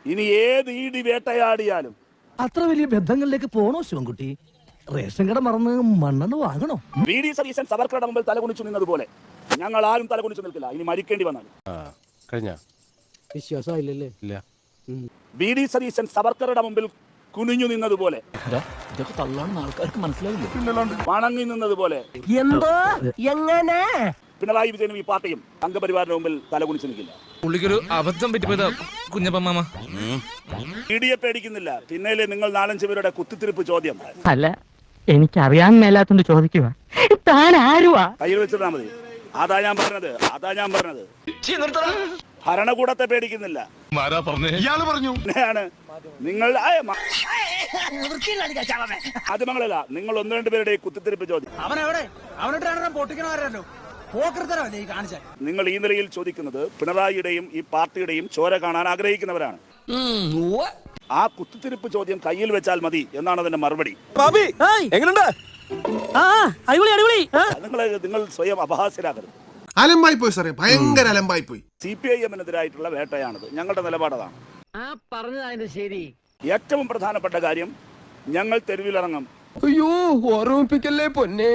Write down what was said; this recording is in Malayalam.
ഇനി ഏത് ഈടി വേട്ടയാടിയാലും അത്ര വലിയ ബന്ധങ്ങളിലേക്ക് പോണോ ശിവൻകുട്ടി? റേഷൻ കട മറന്ന് മണ്ണെണ്ണ വാങ്ങണോ? വി ഡി സതീശൻ സവർക്കറുടെ മുമ്പിൽ തലകുനിച്ചു നിന്നതുപോലെ ഞങ്ങൾ ആരും തലകുനിച്ചു നിൽക്കില്ല. ഇനി മരിക്കേണ്ടി വന്നാൽ വിശ്വാസമായില്ലല്ലേ? ഇല്ല. വി ഡി സതീശൻ സവർക്കറുടെ മുമ്പിൽ കുനിഞ്ഞു നിന്നതുപോലെ, ഇതൊക്കെ തള്ളാണെന്ന് ആൾക്കാർക്ക് മനസ്സിലാവില്ല. വണങ്ങി നിന്നതുപോലെ എന്തോ എങ്ങനെ പിണറായി വിജയനും ഈ പാർട്ടിയും സംഘപരിവാറിന്റെ മുമ്പിൽ തലകുനിച്ചു നിൽക്കില്ല. പുള്ളിക്കൊരു അബദ്ധം പറ്റിപ്പോയതാ കുഞ്ഞപ്പമ്മ. ഇടിയെ പേടിക്കുന്നില്ല. പിന്നല്ലേ നിങ്ങൾ 4-5 പേരുടെ കുത്തിത്തിരിപ്പ് ചോദ്യം അല്ല, എനിക്കറിയാൻ മേലാത്തോണ്ട് ചോദിക്കുക. താൻ ആരുവാ? കയ്യിൽ വെച്ചിട്ടാ മതി. അതാ ഞാൻ പറഞ്ഞത്. ഭരണകൂടത്തെ പേടിക്കുന്നില്ല. പിന്നെയാണ് നിങ്ങൾ മാധ്യമങ്ങളല്ല, നിങ്ങൾ 1-2 പേരുടെ കുത്തിത്തിരിപ്പ് ചോദ്യം നിങ്ങൾ ഈ നിലയിൽ ചോദിക്കുന്നത് പിണറായിയുടെയും ഈ പാർട്ടിയുടെയും ചോര കാണാൻ ആഗ്രഹിക്കുന്നവരാണ്. ആ കുത്തിത്തിരിപ്പ് ചോദ്യം കയ്യിൽ വെച്ചാൽ മതി എന്നാണ് അതിന്റെ മറുപടി. നിങ്ങൾ സ്വയം അപഹാസ്യരാകരുത്. അലമ്പായി പോയി സാറേ, ഭയങ്കര അലമ്പായി പോയി. CPIM-നെതിരായിട്ടുള്ള വേട്ടയാണത്. ഞങ്ങളുടെ നിലപാടതാണ്. ഏറ്റവും പ്രധാനപ്പെട്ട കാര്യം, ഞങ്ങൾ തെരുവിലിറങ്ങും. അയ്യോ, ഓർമ്മിപ്പിക്കല്ലേ പൊന്നെ.